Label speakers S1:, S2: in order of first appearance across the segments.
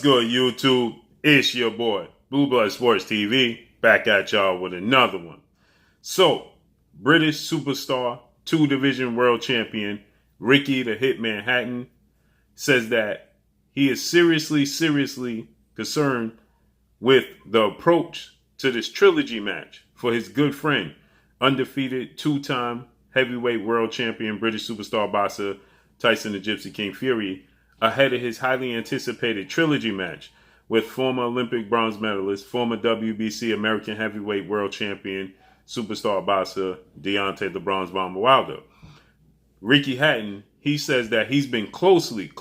S1: good, YouTube? It's your boy, Blue Blood Sports TV, back at y'all with another one. So, British superstar, 2-division world champion, Ricky the Hitman Hatton, says that he is seriously concerned with the approach to this trilogy match for his good friend, undefeated 2-time heavyweight world champion, British superstar boxer, Tyson the Gypsy King Fury, ahead of his highly anticipated trilogy match with former Olympic bronze medalist, former WBC American heavyweight world champion, superstar boxer, Deontay the Bronze Bomber Wilder. Ricky Hatton, he says that he's been closely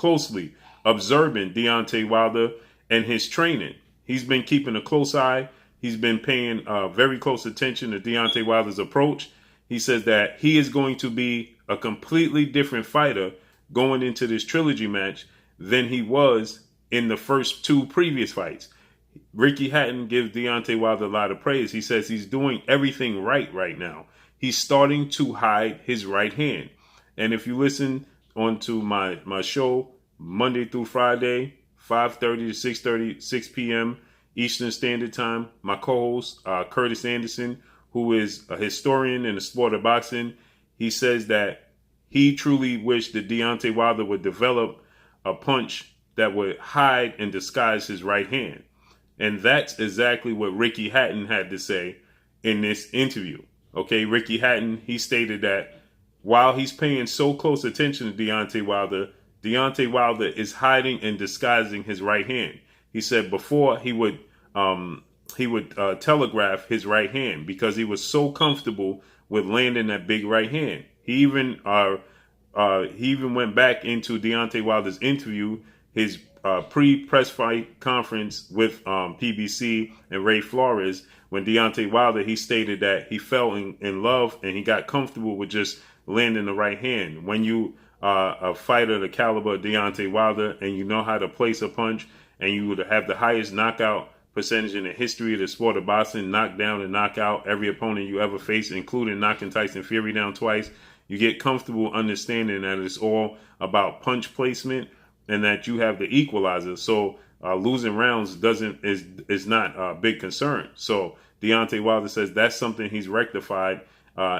S1: observing Deontay Wilder and his training. He's been keeping a close eye. He's been paying very close attention to Deontay Wilder's approach. He says that he is going to be a completely different fighter going into this trilogy match than he was in the first 2 previous fights. Ricky Hatton gives Deontay Wilder a lot of praise. He says he's doing everything right now. He's starting to hide his right hand. And if you listen onto my show Monday through Friday, 5:30 to 6:30, 6 p.m. Eastern Standard Time, my co-host, Curtis Anderson, who is a historian in the sport of boxing, he says that he truly wished that Deontay Wilder would develop a punch that would hide and disguise his right hand. And that's exactly what Ricky Hatton had to say in this interview. Okay, Ricky Hatton, he stated that while he's paying so close attention to Deontay Wilder is hiding and disguising his right hand. He said before he would telegraph his right hand because he was so comfortable with landing that big right hand. He even went back into Deontay Wilder's interview, his pre-press fight conference with PBC and Ray Flores, when Deontay Wilder, he stated that he fell in love and he got comfortable with just landing the right hand. When you are a fighter the caliber of Deontay Wilder and you know how to place a punch and you would have the highest knockout percentage in the history of the sport of boxing, knock down and knock out every opponent you ever faced, including knocking Tyson Fury down twice, you get comfortable understanding that it's all about punch placement and that you have the equalizer. So losing rounds is not a big concern. So Deontay Wilder says that's something he's rectified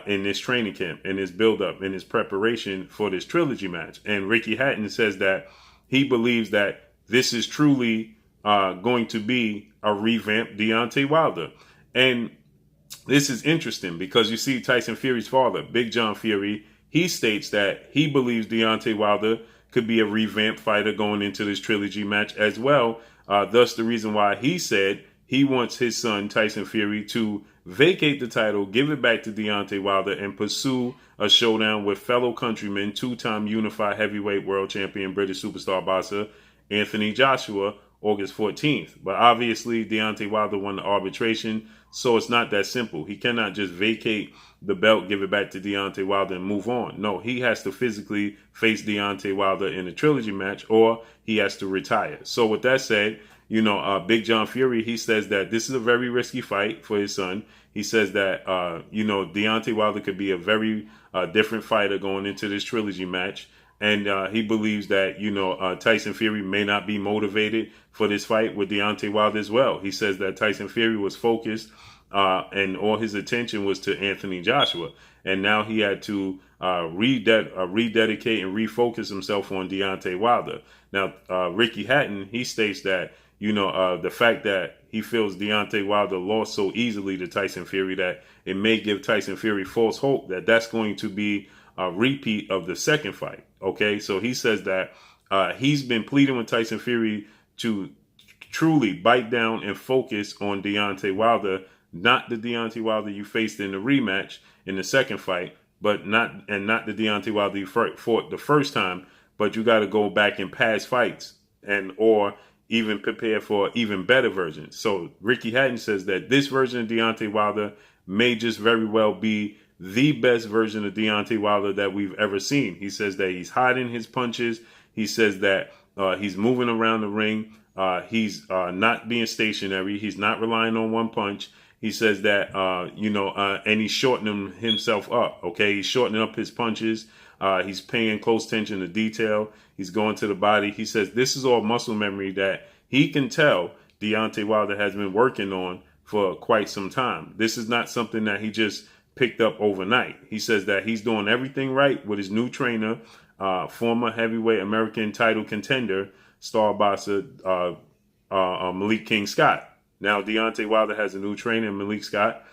S1: in this training camp, in his build-up, in his preparation for this trilogy match. And Ricky Hatton says that he believes that this is truly going to be a revamped Deontay Wilder. And this is interesting because you see Tyson Fury's father, Big John Fury, he states that he believes Deontay Wilder could be a revamped fighter going into this trilogy match as well. Thus the reason why he said he wants his son, Tyson Fury, to vacate the title, give it back to Deontay Wilder, and pursue a showdown with fellow countryman, 2-time unified heavyweight world champion, British superstar boxer, Anthony Joshua, August 14th. But obviously, Deontay Wilder won the arbitration, so it's not that simple. He cannot just vacate the belt, give it back to Deontay Wilder, and move on. No, he has to physically face Deontay Wilder in a trilogy match, or he has to retire. So with that said, Big John Fury, he says that this is a very risky fight for his son. He says that, Deontay Wilder could be a very different fighter going into this trilogy match. And he believes that, Tyson Fury may not be motivated for this fight with Deontay Wilder as well. He says that Tyson Fury was focused and all his attention was to Anthony Joshua. And now he had to rededicate and refocus himself on Deontay Wilder. Now, Ricky Hatton, he states that, the fact that he feels Deontay Wilder lost so easily to Tyson Fury that it may give Tyson Fury false hope that that's going to be a repeat of the second fight. Okay, so he says that he's been pleading with Tyson Fury to truly bite down and focus on Deontay Wilder, not the Deontay Wilder you faced in the rematch in the second fight, but not the Deontay Wilder you fought the first time. But you got to go back in past fights or even prepare for even better versions. So Ricky Hatton says that this version of Deontay Wilder may just very well be the best version of Deontay Wilder that we've ever seen. He says that he's hiding his punches. He says that he's moving around the ring. He's not being stationary. He's not relying on one punch. He says that, and he's shortening himself up. Okay, he's shortening up his punches. He's paying close attention to detail. He's going to the body. He says this is all muscle memory that he can tell Deontay Wilder has been working on for quite some time. This is not something that he just picked up overnight. He says that he's doing everything right with his new trainer, former heavyweight American title contender, star boxer Malik King Scott. Now Deontay Wilder has a new trainer, Malik Scott.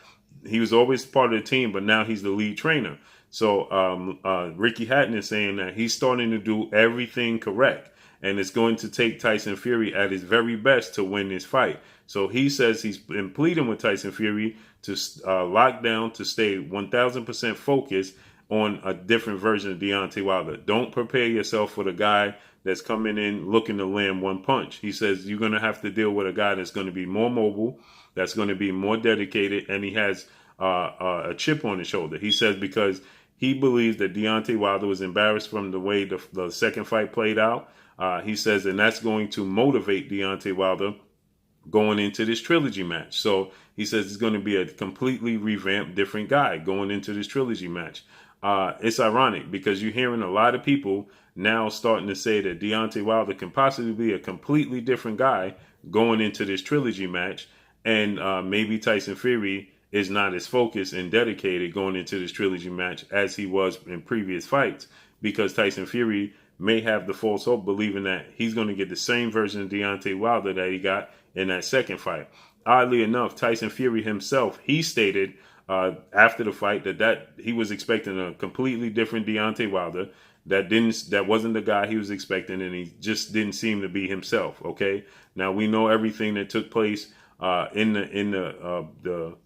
S1: He was always part of the team, but now he's the lead trainer. So Ricky Hatton is saying that he's starting to do everything correct, and it's going to take Tyson Fury at his very best to win this fight. So he says he's been pleading with Tyson Fury to lock down, to stay 1,000% focused on a different version of Deontay Wilder. Don't prepare yourself for the guy that's coming in looking to land one punch. He says you're going to have to deal with a guy that's going to be more mobile, that's going to be more dedicated, and he has a chip on his shoulder. He says because he believes that Deontay Wilder was embarrassed from the way the second fight played out. He says, and that's going to motivate Deontay Wilder going into this trilogy match. So he says it's going to be a completely revamped, different guy going into this trilogy match. It's ironic because you're hearing a lot of people now starting to say that Deontay Wilder can possibly be a completely different guy going into this trilogy match. And maybe Tyson Fury is not as focused and dedicated going into this trilogy match as he was in previous fights, because Tyson Fury may have the false hope believing that he's going to get the same version of Deontay Wilder that he got in that second fight. Oddly enough, Tyson Fury himself, he stated after the fight that he was expecting a completely different Deontay Wilder. That wasn't the guy he was expecting, and he just didn't seem to be himself. Okay, now we know everything that took place in the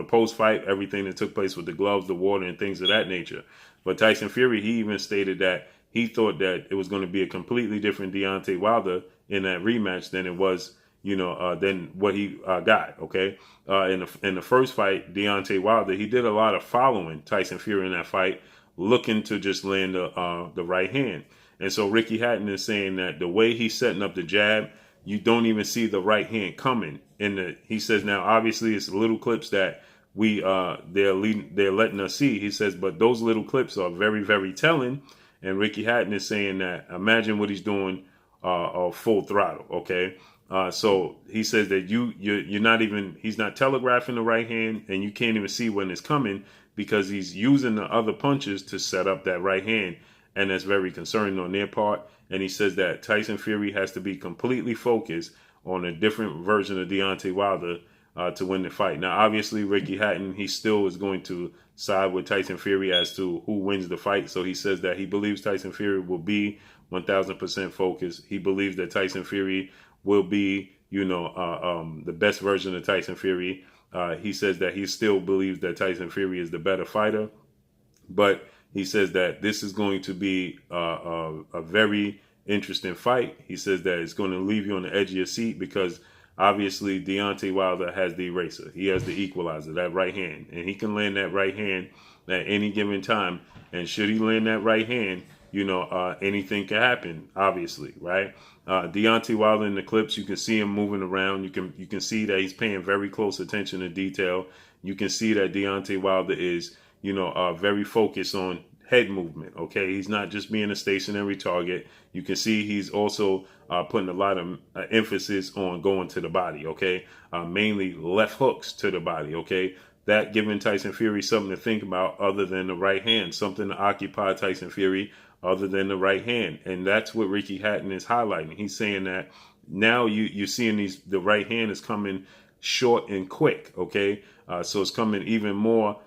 S1: post fight, everything that took place with the gloves, the water, and things of that nature. But Tyson Fury, he even stated that he thought that it was going to be a completely different Deontay Wilder in that rematch than it was, than what he got. Okay, in the first fight, Deontay Wilder, he did a lot of following Tyson Fury in that fight, looking to just land the right hand. And so Ricky Hatton is saying that the way he's setting up the jab, you don't even see the right hand coming. He says now, obviously, it's little clips that they're letting us see. He says, but those little clips are very, very telling. And Ricky Hatton is saying that imagine what he's doing full throttle. Okay, so he says that he's not telegraphing the right hand, and you can't even see when it's coming because he's using the other punches to set up that right hand, and that's very concerning on their part. And he says that Tyson Fury has to be completely focused on a different version of Deontay Wilder to win the fight. Now, obviously, Ricky Hatton, he still is going to side with Tyson Fury as to who wins the fight. So he says that he believes Tyson Fury will be 1,000% focused. He believes that Tyson Fury will be, the best version of Tyson Fury. He says that he still believes that Tyson Fury is the better fighter. But he says that this is going to be a very interesting fight. He says that it's going to leave you on the edge of your seat because obviously Deontay Wilder has the eraser. He has the equalizer, that right hand. And he can land that right hand at any given time. And should he land that right hand, anything can happen, obviously, right? Deontay Wilder in the clips, you can see him moving around. You can see that he's paying very close attention to detail. You can see that Deontay Wilder is, very focused on head movement. Okay, he's not just being a stationary target. You can see he's also putting a lot of emphasis on going to the body. Okay, mainly left hooks to the body. Okay, that giving Tyson Fury something to think about other than the right hand, something to occupy Tyson Fury other than the right hand. And that's what Ricky Hatton is highlighting. He's saying that now you're seeing the right hand is coming short and quick. Okay, so it's coming even more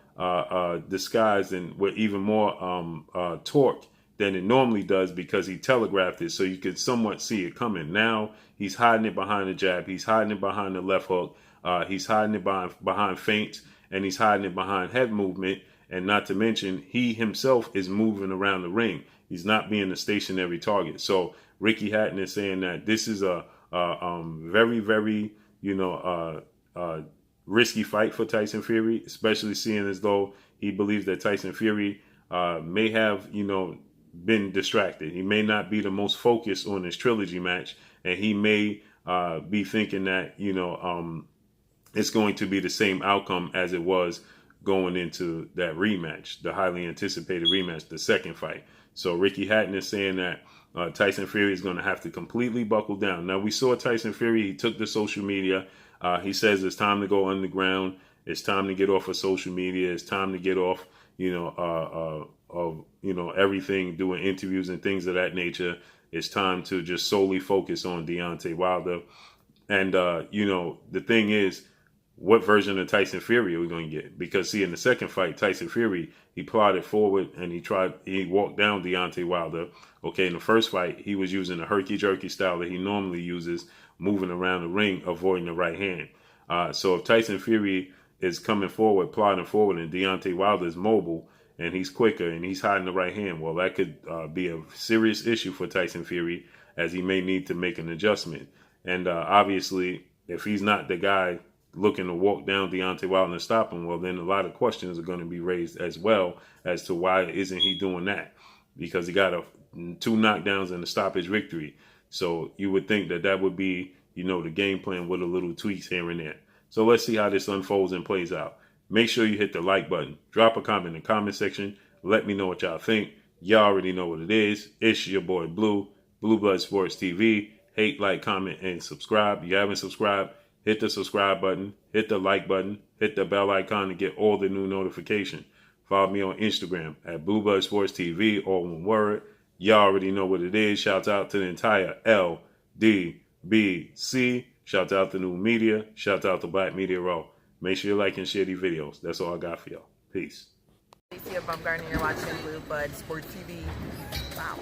S1: disguised and with even more torque than it normally does because he telegraphed it so you could somewhat see it coming. Now he's hiding it behind the jab. He's hiding it behind the left hook. He's hiding it behind feints, and he's hiding it behind head movement. And not to mention, he himself is moving around the ring. He's not being a stationary target. So Ricky Hatton is saying that this is a very, very, risky fight for Tyson Fury, especially seeing as though he believes that Tyson Fury may have, been distracted. He may not be the most focused on this trilogy match, and he may be thinking that, it's going to be the same outcome as it was going into that rematch, the highly anticipated rematch, the second fight. So Ricky Hatton is saying that Tyson Fury is going to have to completely buckle down. Now, we saw Tyson Fury. He took to social media. He says it's time to go underground. It's time to get off of social media. It's time to get off, of everything, doing interviews and things of that nature. It's time to just solely focus on Deontay Wilder. And the thing is, what version of Tyson Fury are we going to get? Because see, in the second fight, Tyson Fury, he plodded forward and he walked down Deontay Wilder. Okay, in the first fight, he was using the herky-jerky style that he normally uses, moving around the ring, avoiding the right hand. So if Tyson Fury is coming forward, plodding forward, and Deontay Wilder is mobile, and he's quicker, and he's hiding the right hand, well, that could be a serious issue for Tyson Fury, as he may need to make an adjustment. And obviously, if he's not the guy looking to walk down Deontay Wilder and stop him, well, then a lot of questions are going to be raised as well as to why isn't he doing that? Because he got 2 knockdowns and a stoppage victory. So you would think that that would be, the game plan with a little tweaks here and there. So let's see how this unfolds and plays out. Make sure you hit the like button. Drop a comment in the comment section. Let me know what y'all think. Y'all already know what it is. It's your boy Blue, Blue Blood Sports TV. Hate, like, comment, and subscribe. If you haven't subscribed, hit the subscribe button, hit the like button, hit the bell icon to get all the new notifications. Follow me on Instagram at Blue Blood Sports TV, all one word. Y'all already know what it is. Shout out to the entire LDBC. Shout out to New Media. Shout out to Black Media Raw. Make sure you like and share these videos. That's all I got for y'all. Peace.
S2: You're watching Blue Blood Sports TV. Wow.